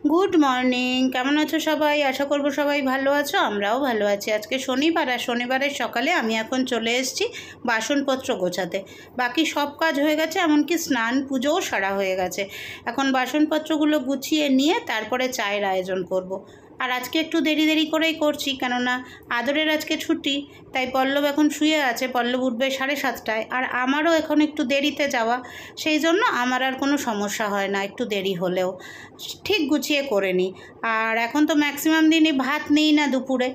Good morning, কেমন আছো সবাই? আশা করব সবাই ভালো আছো, আমরাও ভালো আছি। আজকে শনিবার, আর শনিবারের সকালে আমি এখন চলে এসেছি বাসনপত্র গোছাতে। বাকি সব কাজ হয়ে গেছে, এমনকি স্নান পুজোও সারা হয়ে গেছে। এখন বাসনপত্রগুলো গুছিয়ে নিয়ে তারপরে চায়ের আয়োজন করব। আর আজকে একটু দেরি করেই করছি, কেননা আদরের আজকে ছুটি, তাই পল্লব এখন শুয়ে আছে। পল্লব উঠবে 7:30টায়, আর আমারও এখন একটু দেরিতে যাওয়া, সেই জন্য আমার আর কোনো সমস্যা হয় না একটু দেরি হলেও, ঠিক গুছিয়ে করে নিই। আর এখন তো ম্যাক্সিমাম দিনই ভাত নিই না দুপুরে।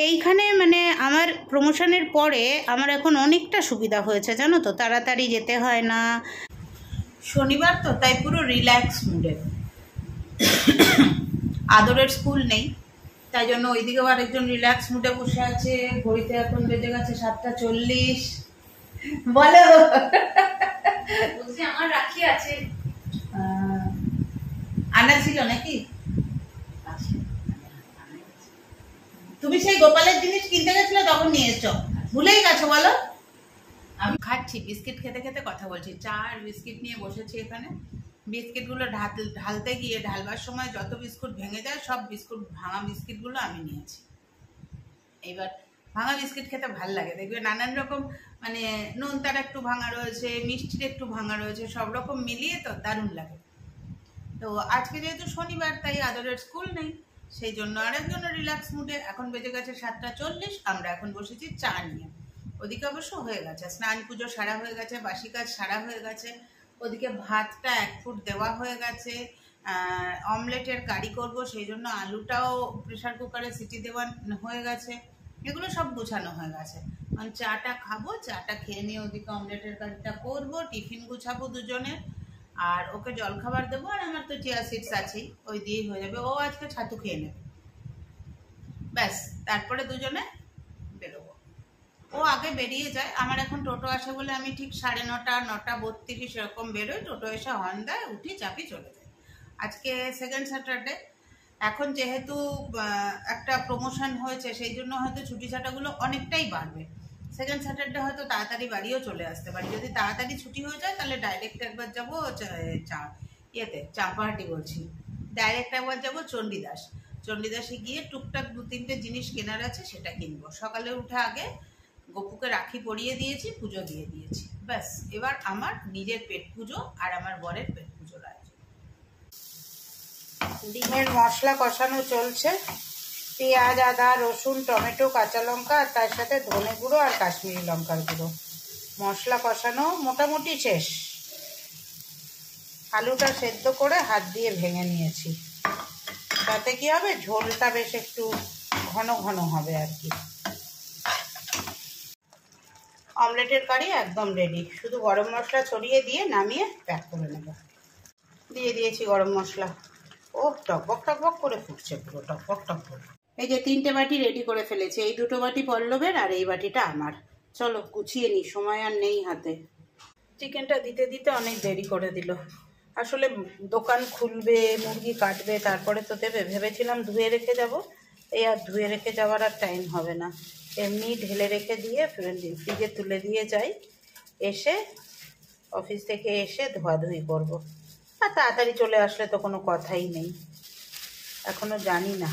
এইখানে মানে আমার প্রমোশনের পরে আমার এখন অনেকটা সুবিধা হয়েছে, জানো তো, তাড়াতাড়ি যেতে হয় না। শনিবার তো, তাই পুরো রিল্যাক্স মুডে। আদরের স্কুল নেই, তাই জন্য ওইদিকেও আরেকজন রিল্যাক্স মুডে বসে আছে। ঘড়িতে এখন বেজে গেছে 7:40। বলো, বলছি আমার রাখি আছে। আনা ছিল নাকি? তুমি সেই গোপালের জিনিস কিনতে গেছিলে, তখন নিয়ে এসছো, ভুলেই গেছো বলো? আমি খাচ্ছি বিস্কিট, খেতে খেতে কথা বলছি। চা আর বিস্কিট নিয়ে বসেছি এখানে। বিস্কিটগুলো ঢালতে গিয়ে ঢালবার সময় যত বিস্কুট ভেঙে যায়, সব বিস্কুট, ভাঙা বিস্কিটগুলো আমি নিয়েছি। এবার ভাঙা বিস্কিট খেতে ভাল লাগে, দেখবে নানান রকম, মানে নোনতার একটু ভাঙা রয়েছে, মিষ্টির একটু ভাঙা রয়েছে, সব রকম মিলিয়ে তো দারুণ লাগে। তো আজকে যেহেতু শনিবার, তাই আদরের স্কুল নেই, সেই জন্য আরেকজন রিল্যাক্স মুডে। এখন বেজে গেছে 7:40, আমরা এখন বসেছি চা নিয়ে। ওদিকে অবশ্য হয়ে গেছে, স্নান পুজো সারা হয়ে গেছে, বাসি কাজ সারা হয়ে গেছে। ওদিকে ভাতটা 1 ফুট দেওয়া হয়ে গেছে। অমলেটের কারি করব, সেই জন্য আলুটাও প্রেশার কুকারে সিটি দেওয়া হয়ে গেছে। এগুলো সব গুছানো হয়ে গেছে। চাটা খাবো, চাটা খেয়ে নিয়ে ওদিকে অমলেটের কারিটা করবো, টিফিন গুছাবো দুজনের, আর ওকে জলখাবার দেবো। আর আমার তো চিয়া সিডস আছেই, ওই দিয়েই হয়ে যাবে। ও আজকে ছাতু খেয়ে নেবে, ব্যাস। তারপরে দুজনে বেরোবো। ও আগে বেরিয়ে যায়, আমার এখন টোটো আসে বলে আমি ঠিক 9:30, 9:32 এরকম বেরোই। টোটো এসে হর্ন দেয়, উঠি, চাপি, চলে যায়। আজকে সেকেন্ড স্যাটারডে। এখন যেহেতু একটা প্রমোশন হয়েছে, সেই জন্য হয়তো ছুটি ছাটাগুলো অনেকটাই বাড়বে। সেকেন্ড স্যাটারডে হয়তো তাড়াতাড়ি বাড়িও চলে আসতে পারি। যদি তাড়াতাড়ি ছুটি হয়ে যায়, তাহলে ডাইরেক্ট একবার যাবো চাম্পাহাটি বলছি, ডাইরেক্ট একবার যাবো চণ্ডীদাস। চণ্ডীদাসে গিয়ে টুকটাক 2-3টে জিনিস কেনার আছে, সেটা কিনবো। সকালে উঠে আগে গপুকে রাখি পরিয়ে দিয়েছি, পুজো দিয়ে দিয়েছি, ব্যাস। এবার আমার নিজের পেট পুজো আর আমার বরের পেট পুজোর আয়োজন। ডিমের মশলা কষানো চলছে। পেঁয়াজ, আদা, রসুন, টমেটো, কাঁচা লঙ্কা, আর তার সাথে ধনে গুঁড়ো আর কাশ্মীরি লঙ্কার গুঁড়ো। মশলা কষানো মোটামুটি শেষ। আলুটা সেদ্ধ করে হাত দিয়ে ভেঙে নিয়েছি, তাতে কি হবে, ঝোলটা বেশ একটু ঘন ঘন হবে আর কি। অমলেটের কারি একদম রেডি, শুধু গরম মশলা ছড়িয়ে দিয়ে নামিয়ে প্যাক করে নেব। দিয়ে দিয়েছি গরম মশলা। ও টকবক টকবক করে ফুটছে, পুরো টকবক টকবক। এই যে 3টে বাটি রেডি করে ফেলেছি। এই 2টো বাটি পল্লবের, আর এই বাটিটা আমার। চলো গুছিয়ে নিই, সময় আর নেই হাতে। চিকেনটা দিতে দিতে অনেক দেরি করে দিল। আসলে দোকান খুলবে, মুরগি কাটবে, তারপরে তো দেবে। ভেবেছিলাম ধুয়ে রেখে যাব, এই আর ধুয়ে রেখে যাওয়ার আর টাইম হবে না। এমনি ঢেলে রেখে দিয়ে ফ্রিজে তুলে দিয়ে যাই, এসে অফিস থেকে এসে ধোয়াধুয়ি করব। আর তাড়াতাড়ি চলে আসলে তো কোনো কথাই নেই। এখনো জানি না।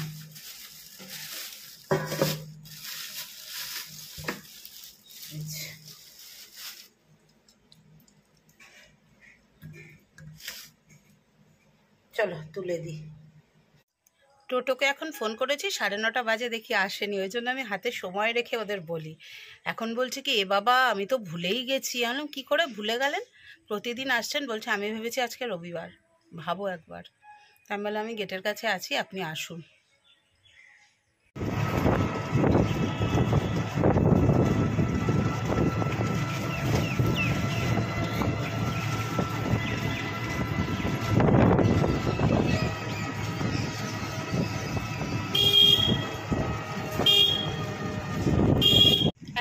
চলো তুলে দিই। টোটোকে এখন ফোন করেছি, 9:30 বাজে, দেখি আসেনি। ওই জন্য আমি হাতে সময় রেখে ওদের বলি। এখন বলছে কি, এ বাবা আমি তো ভুলেই গেছি। আমি কি করে ভুলে গেলেন? প্রতিদিন আসছেন। বলছে আমি ভেবেছি আজকে রবিবার, ভাবো একবার। আমি বললাম আমি গেটের কাছে আছি, আপনি আসুন।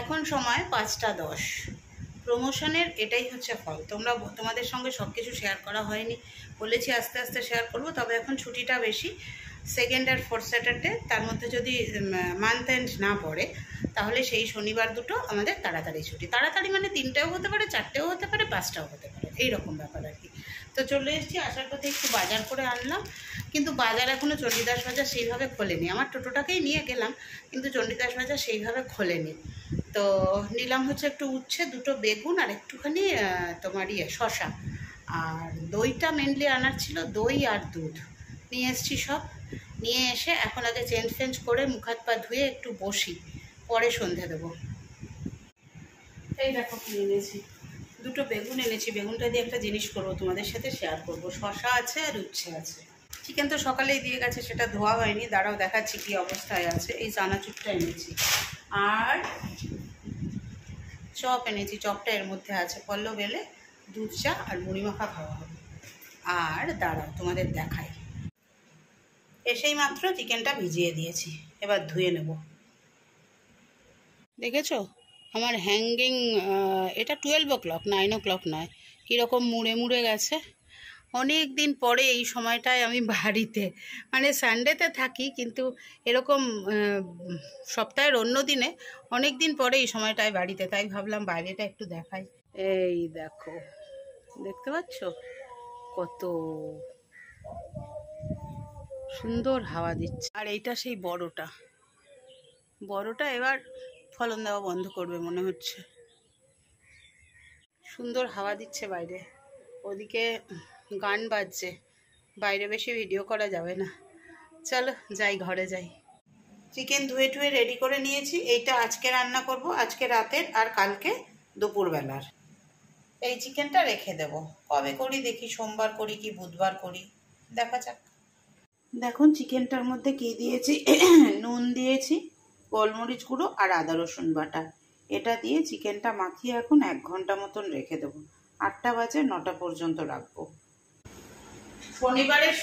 এখন সময় 5:10। প্রমোশনের এটাই হচ্ছে ফল। তোমাদের সঙ্গে সব কিছু শেয়ার করা হয়নি, বলেছি আস্তে আস্তে শেয়ার করব। তবে এখন ছুটিটা বেশি, সেকেন্ড আর ফোর্থ স্যাটারডে। তার মধ্যে যদি মান্থ এন্ড না পড়ে, তাহলে সেই শনিবার দুটো আমাদের তাড়াতাড়ি ছুটি। তাড়াতাড়ি মানে 3টেও হতে পারে, 4টেও হতে পারে, 5টাও হতে পারে, এইরকম ব্যাপার আর কি। তো চলে এসেছি, আসার পথে একটু বাজার করে আনলাম। কিন্তু বাজার এখনও চণ্ডীদাস বাজার সেইভাবে খোলেনি। আমার টোটোটাকেই নিয়ে গেলাম, কিন্তু চণ্ডীদাস বাজার সেইভাবে খোলেনি। তো নিলাম হচ্ছে একটু উচ্ছে, 2টো বেগুন আর একটুখানি তোমার শশা। আর দইটা মেনলি আনার ছিল, দই আর দুধ নিয়ে এসেছি। সব নিয়ে এসে এখন আগে চেঞ্জ ফেঞ্জ করে মুখ হাত পা ধুয়ে একটু বসি, পরে সন্ধে দেবো। এই দেখো কি এনেছি, 2টো বেগুন এনেছি। বেগুনটা দিয়ে একটা জিনিস করবো, তোমাদের সাথে শেয়ার করবো। শশা আছে আর উচ্ছে আছে। চিকেন তো সকালেই দিয়ে গেছে, সেটা ধোয়া হয়নি, দাঁড়াও দেখাচ্ছি কী অবস্থায় আছে। এই চানাচুরটা এনেছি আর চপ এনেছি। চপটা এর মধ্যে আছে, পল্লব এলে দুধ চা আর মুড়ি মাখা খাওয়া হবে। আর দাঁড়াও তোমাদের দেখাই, এসেই মাত্র চিকেনটা ভিজিয়ে দিয়েছি, এবার ধুয়ে নেব। দেখেছো আমার হ্যাঙ্গিং, এটা 12 o'clock, 9 o'clock নয়, কীরকম মুড়ে মুড়ে গেছে। অনেক দিন পরে এই সময়টায় আমি বাড়িতে, মানে সানডেতে থাকি, কিন্তু এরকম সপ্তাহের অন্য দিনে অনেক দিন পরে এই সময়টায় বাড়িতে, তাই ভাবলাম বাইরেটা একটু দেখাই। এই দেখো, দেখতে পাচ্ছ কত সুন্দর হাওয়া দিচ্ছে। আর এইটা সেই বড়টা এবার ফলন দেওয়া বন্ধ করবে মনে হচ্ছে। সুন্দর হাওয়া দিচ্ছে বাইরে, ওদিকে গান বাজছে, বাইরে বেশি ভিডিও করা যাবে না। চলো যাই, ঘরে যাই। চিকেন ধুয়ে টুয়ে রেডি করে নিয়েছি। এইটা আজকে রান্না করব, আজকে রাতের আর কালকে দুপুরবেলার। এই চিকেনটা রেখে দেব, কবে করি দেখি, সোমবার করি কি বুধবার করি, দেখা যাক। দেখুন চিকেনটার মধ্যে কি দিয়েছি, নুন দিয়েছি, গোলমরিচ গুঁড়ো আর আদা রসুন বাটা। এটা দিয়ে চিকেনটা মাখিয়ে এখন 1 ঘন্টা মতন রেখে দেবো। 8টা বাজে, 9টা পর্যন্ত রাখবো। শনিবারের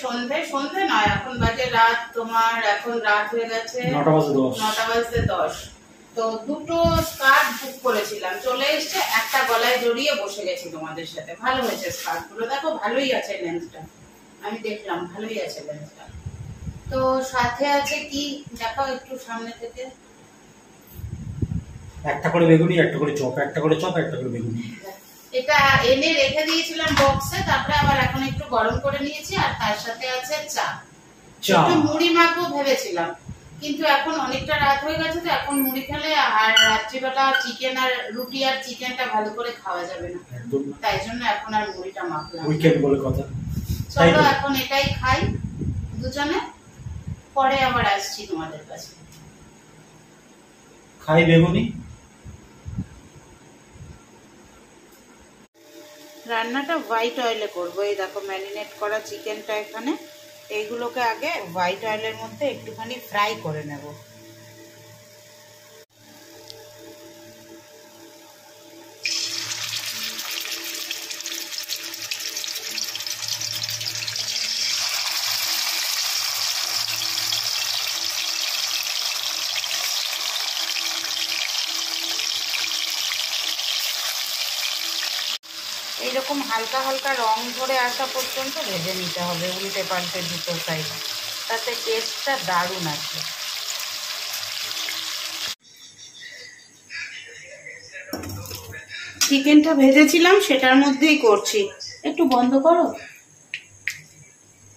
সন্ধে নয়, এখন বাজে রাত, তোমার এখন রাত হয়ে গেছে 9টা বাজতে 10। তো 2টো স্কার্ট বুক করেছিলাম, চলে এসছে। একটা গলায় জড়িয়ে বসে গেছি তোমাদের সাথে। ভালো হয়েছে স্কার্টগুলো, দেখো ভালোই আছে লেন্থটা, আমি দেখলাম ভালোই আছে লেন্থটা। তো সাথে আছে কি দেখাও একটু সামনে থেকে। একটা করে বেগুনি, একটা করে চপ, একটা করে চপ, একটা করে বেগুনি। এটা এনে রেখে দিয়েছিলাম বক্সে, তারপরে আবার এখন একটু গরম করে নিয়েছি। আর তার সাথে আছে চা। একটু মুড়ি মাখবো ভেবেছিলাম, কিন্তু এখন অনেকটা রাত হয়ে গেছে, তো এখন মুড়ি খেলে আর রাত্রিবেলা চিকেন আর রুটি আর চিকেনটা ভালো করে খাওয়া যাবে না, তাই জন্য এখন আর মুড়িটা মাখলাম। উইকেন্ড বলে কথা। চলো এখন এটাই খাই দুজনে, পরে আবার আসছি তোমাদের কাছে। খাই বেগুনি। রান্নাটা হোয়াইট অয়েলে করবো। এই দেখো ম্যারিনেট করা চিকেনটা এখানে, এইগুলোকে আগে হোয়াইট অয়েলের মধ্যে একটুখানি ফ্রাই করে নেব। এইরকম হালকা হালকা রং ধরে আসা পর্যন্ত ভেজে নিতে হবে, উল্টে পাল্টে দুটো সাইড, তাতে টেস্টটা দারুণ আছে। চিকেনটা ভেজেছিলাম সেটার মধ্যেই করছি, একটু বন্ধ করো।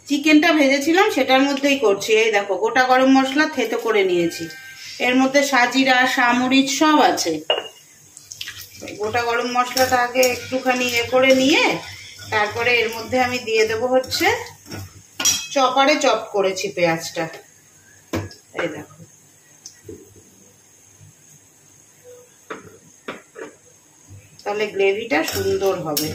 চিকেনটা ভেজেছিলাম সেটার মধ্যেই করছি। এই দেখো গোটা গরম মশলা থেতো করে নিয়েছি, এর মধ্যে সাজিরা সামরিচ সব আছে। গোটা গরম মশলাটা আগে একটুখানি করে নিয়ে তারপরে এর মধ্যে আমি দিয়ে দেবো হচ্ছে চপারে চপ করেছি পেঁয়াজটা। এই দেখো তাহলে গ্রেভিটা সুন্দর হবে।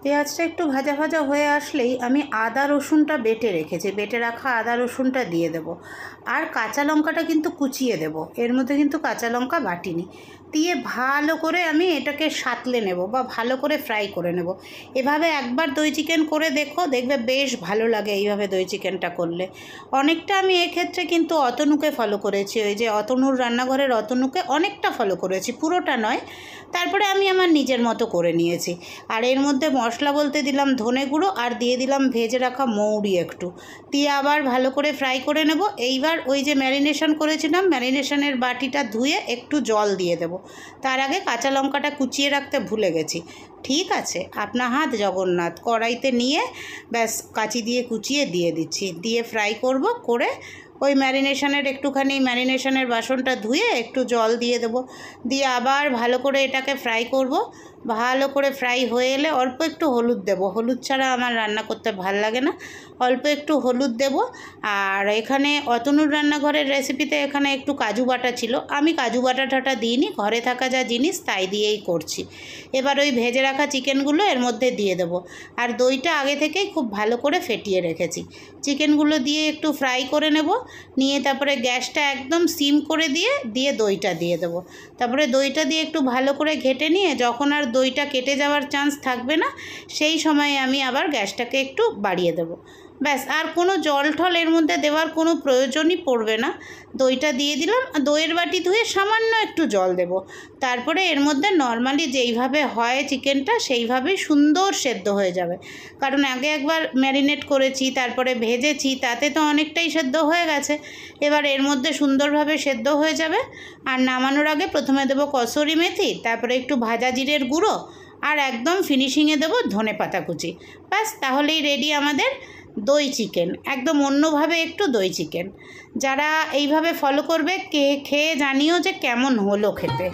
পেঁয়াজটা একটু ভাজা ভাজা হয়ে আসলেই আমি আদা রসুনটা বেটে রেখেছি, বেটে রাখা আদা রসুনটা দিয়ে দেব। আর কাঁচা লঙ্কাটা কিন্তু কুচিয়ে দেব, এর মধ্যে কিন্তু কাঁচা লঙ্কা বাটিনি। দিয়ে ভালো করে আমি এটাকে সাঁতলে নেব বা ভালো করে ফ্রাই করে নেব। এভাবে একবার দই চিকেন করে দেখো, দেখবে বেশ ভালো লাগে এইভাবে দই চিকেনটা করলে। অনেকটা আমি এক্ষেত্রে কিন্তু অতনুকে ফলো করেছি, ওই যে অতনুর রান্নাঘরের অতনুকে অনেকটা ফলো করেছি, পুরোটা নয়। তারপরে আমি আমার নিজের মতো করে নিয়েছি। আর এর মধ্যে মশলা বলতে দিলাম ধনে গুঁড়ো আর দিয়ে দিলাম ভেজে রাখা মৌরি একটু, দিয়ে আবার ভালো করে ফ্রাই করে নেব। এইবার ওই যে ম্যারিনেশন করেছিলাম, ম্যারিনেশনের বাটিটা ধুয়ে একটু জল দিয়ে দেব। তার আগে কাঁচা লঙ্কাটা কুচিয়ে রাখতে ভুলে গেছি। ঠিক আছে, আপনার হাত জগন্নাথ। কড়াইতে নিয়ে ব্যাস কাঁচি দিয়ে কুচিয়ে দিয়ে দিচ্ছি, দিয়ে ফ্রাই করব। করে ওই ম্যারিনেশনের বাসনটা ধুয়ে একটু জল দিয়ে দেবো, দিয়ে আবার ভালো করে এটাকে ফ্রাই করব। ভালো করে ফ্রাই হয়ে এলে অল্প একটু হলুদ দেব, হলুদ ছাড়া আমার রান্না করতে ভাল লাগে না, অল্প একটু হলুদ দেব। আর এখানে অতনুর রান্নাঘরের রেসিপিতে এখানে একটু কাজু বাটা ছিল, আমি কাজু বাটাটা দিইনি, ঘরে থাকা যা জিনিস তাই দিয়েই করছি। এবার ওই ভেজে রাখা চিকেনগুলো এর মধ্যে দিয়ে দেবো। আর দইটা আগে থেকেই খুব ভালো করে ফেটিয়ে রেখেছি। চিকেনগুলো দিয়ে একটু ফ্রাই করে নেব, নিয়ে তারপরে গ্যাসটা একদম সিম করে দিয়ে দইটা দিয়ে দেবো। তারপরে দইটা দিয়ে একটু ভালো করে ঘেটে নিয়ে যখন আর দইটা কেটে যাওয়ার চান্স থাকবে না, সেই সময় আমি আবার গ্যাসটাকে একটু বাড়িয়ে দেবো। ব্যাস, আর কোনো জল ঠল এর মধ্যে দেওয়ার কোনো প্রয়োজনই পড়বে না। দইটা দিয়ে দিলাম, দইয়ের বাটি ধুয়ে সামান্য একটু জল দেব। তারপরে এর মধ্যে নর্মালি যেইভাবে হয় চিকেনটা সেইভাবেই সুন্দর সেদ্ধ হয়ে যাবে। কারণ আগে একবার ম্যারিনেট করেছি, তারপরে ভেজেছি, তাতে তো অনেকটাই সেদ্ধ হয়ে গেছে। এবার এর মধ্যে সুন্দরভাবে সেদ্ধ হয়ে যাবে। আর নামানোর আগে প্রথমে দেবো কসুরি মেথি, তারপরে একটু ভাজা জিরের গুঁড়ো, আর একদম ফিনিশিংয়ে দেবো ধনে পাতা কুচি। ব্যাস, তাহলেই রেডি আমাদের দই চিকেন। একদম অন্যভাবে একটু দই চিকেন। যারা এইভাবে ফলো করবে খেয়ে জানিও যে কেমন হলো খেতে।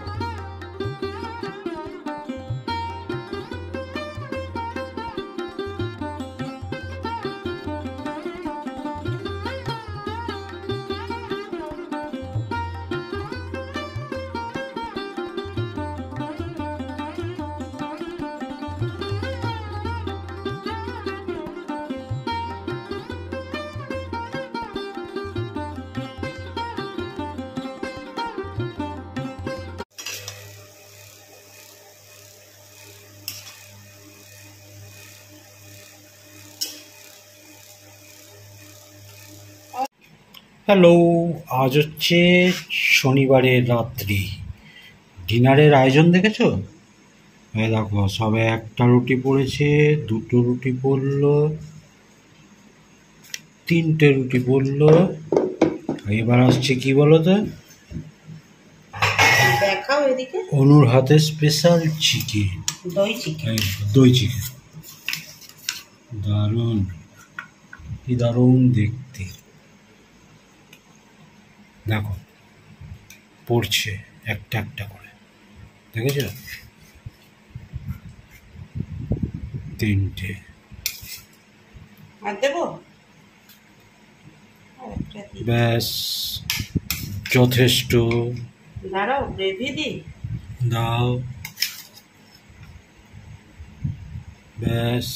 হ্যালো, আজ হচ্ছে শনিবারের রাত্রি। ডিনারের আয়োজন দেখেছো? দেখো, সবে একটা রুটি পড়েছে, দুটো রুটি পড়লো, তিনটে রুটি পড়লো। এবার আসছে কি বলো তো, দেখাও এদিকে। অনুর হাতে স্পেশাল চিকেন, দই চিকেন। দারুণ, কি দারুণ দেখতে। দেখো পড়ছে একটা একটা করে, দেখেছো? তিনটে। আর দেবো? ব্যাস, যথেষ্ট। দাঁড়াও, গ্রেভি দিই। দাও, ব্যাস।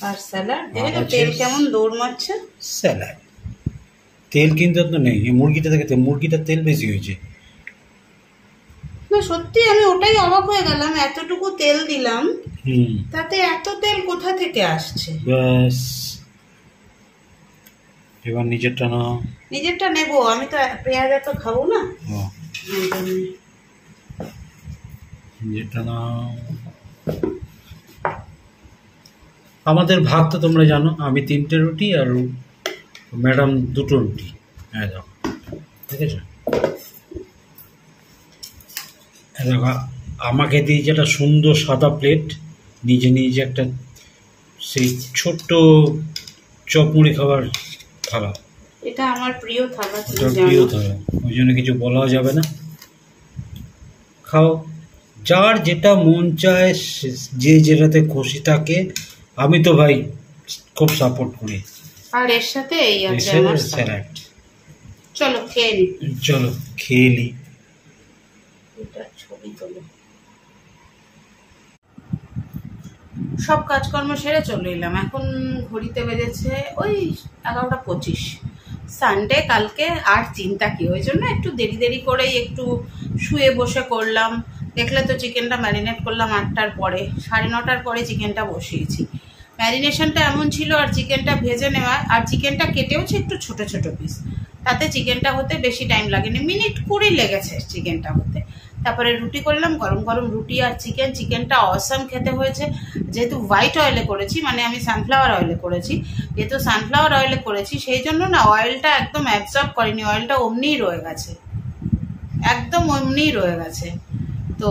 আর স্যালাড দেখো, তেল কেমন দৌড় মারছে। স্যালাড, তেল কিন্তু তো নেই মুরগিটা থেকে, মুরগিটার তেল বেশি হয়েছে। না সত্যি আমি ওটাই অবাক হয়ে গেলাম, এতটুকু তেল দিলাম, তাতে এত তেল কোথা থেকে আসছে। ব্যাস, এবার নিজেরটা নাও। নিজেরটা নেবো, আমি তো পেঁয়াজ এত খাবো না। নিজেরটা নাও। আমাদের ভাগ তো তোমরা জানো, আমি 3টে রুটি আর ম্যাডাম 2টো রুটি। হ্যাঁ দাও, ঠিক আছে। দেখো, আমাকে দিয়েছে একটা সুন্দর সাদা প্লেট, নিজে একটা সেই ছোট্ট চপ মুড়ি খাবার থালা। এটা আমার প্রিয় থালা, প্রিয় থালা, ওই জন্য কিছু বলাও যাবে না। খাও, যার যেটা মন চায়, যে যেটাতে খুশি থাকে। আমি তো ভাই খুব সাপোর্ট করি। আর এর সাথে এই আছে আমার স্যালাড। চলো খেয়ে নি, চলো খেয়ে নি। এটা ছবি তোলো। সব কাজকর্ম সেরে চলে এলাম। এখন ঘড়িতে বেজেছে ওই 11টা 25। সানডে কালকে আর চিন্তা কি, ওই জন্য একটু দেরি দেরি করেই একটু শুয়ে বসে করলাম। দেখলে তো চিকেনটা ম্যারিনেট করলাম 8টার পরে, 9:30টার পরে চিকেনটা বসিয়েছি। ম্যারিনেশনটা এমন ছিল আর চিকেনটা ভেজে নেওয়া, আর চিকেনটা কেটেওছি একটু ছোট ছোট পিস, তাতে চিকেনটা হতে বেশি টাইম লাগেনি, মিনিট 20 লেগেছে চিকেনটা হতে। তারপরে রুটি করলাম, গরম গরম রুটি আর চিকেনটা অসাম খেতে হয়েছে। যেহেতু হোয়াইট অয়েলে করেছি, মানে আমি সানফ্লাওয়ার অয়েলে করেছি, যেহেতু সানফ্লাওয়ার অয়েলে করেছি সেই জন্য না অয়েলটা একদম অ্যাবজর্ব করেনি, অয়েলটা অমনিই রয়ে গেছে, একদম অমনিই রয়ে গেছে। তো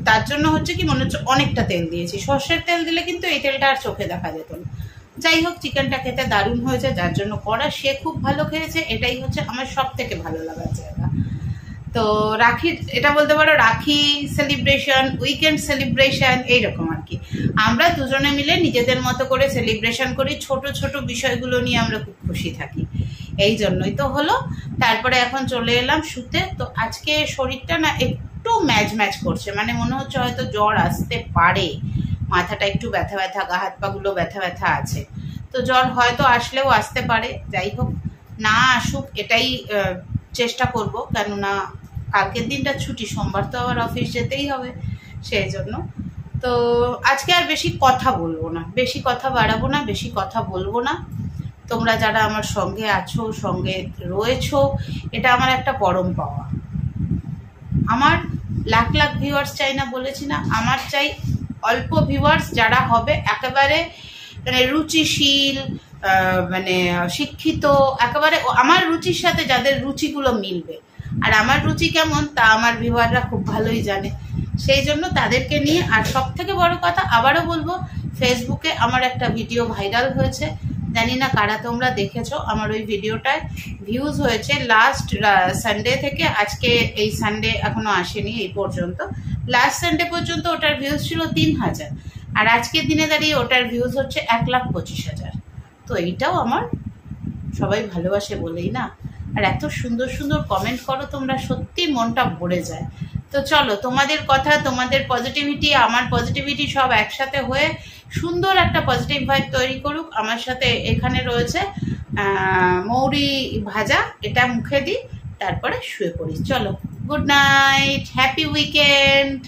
তার জন্য হচ্ছে কি মনে হচ্ছে অনেকটা তেল দিয়েছি। সর্ষের তেল দিলে কিন্তু এই তেলটা আর চোখে দেখা যেত না। যাই হোক, চিকেনটা খেতে দারুণ হয়েছে, যার জন্য করা সে খুব ভালো খেয়েছে, এটাই হচ্ছে আমার সব থেকে ভালো লাগার জায়গা। তো রাখি, এটা বলতে পারো রাখি সেলিব্রেশন, উইকেন্ড সেলিব্রেশন, এইরকম আর কি। আমরা দুজনে মিলে নিজেদের মতো করে সেলিব্রেশন করি, ছোট ছোট বিষয়গুলো নিয়ে আমরা খুব খুশি থাকি, এই জন্যই তো হলো। তারপরে এখন চলে এলাম শুতে। তো আজকে শরীরটা না একটু ম্যাচ করছে, মানে মনে হচ্ছে হয়তো জ্বর আসতে পারে, মাথাটা একটু ব্যথা ব্যথা, গা হাত পাগুলো ব্যথা ব্যথা আছে। তো জ্বর হয়তো আসলেও আসতে পারে, যাই হোক না আসুক এটাই চেষ্টা করব, কেননা কালকের দিনটা ছুটি, সোমবার তো আবার অফিস যেতেই হবে, সেই জন্য। তো আজকে আর বেশি কথা বলবো না, বেশি কথা বাড়াবো না, বেশি কথা বলবো না। তোমরা যারা আমার সঙ্গে আছো, সঙ্গে রয়েছো, এটা আমার একটা পরম পাওয়া। আমার লাখ লাখ ভিউয়ার্স চাই না, বলেছি না, আমার চাই অল্প ভিউয়ার্স, যারা হবে একেবারে মানে রুচিশীল, মানে শিক্ষিত, একেবারে আমার রুচির সাথে যাদের রুচিগুলো মিলবে। আর আমার রুচি কেমন তা আমার ভিউয়াররা খুব ভালোই জানে, সেই জন্য তাদেরকে নিয়ে। আর সব থেকে বড় কথা আবারও বলবো, ফেসবুকে আমার একটা ভিডিও ভাইরাল হয়েছে, জানি না কারা তোমরা দেখেছো। আমার ওই ভিডিওটায় ভিউজ হয়েছে লাস্ট সানডে থেকে আজকে এই সানডে এখনো আসেনি এই পর্যন্ত, লাস্ট সানডে পর্যন্ত ওটার ভিউজ ছিল 3000, আর আজকের দিনে দাঁড়িয়ে ওটার ভিউজ হচ্ছে 1,25,000। তো এইটাও আমার সবাই ভালোবাসে বলেই না। আর এত সুন্দর সুন্দর কমেন্ট করো তোমরা, সত্যি মনটা ভরে যায়। তো চলো, তোমাদের কথা, তোমাদের পজিটিভিটি, আমার পজিটিভিটি সব একসাথে হয়ে সুন্দর একটা পজিটিভ ভাইব তৈরি করুক। আমার সাথে এখানে রয়েছে মৌরি ভাজা, এটা মুখে দিই, তারপরে শুয়ে পড়ি। চলো, গুড নাইট, হ্যাপি উইকেন্ড।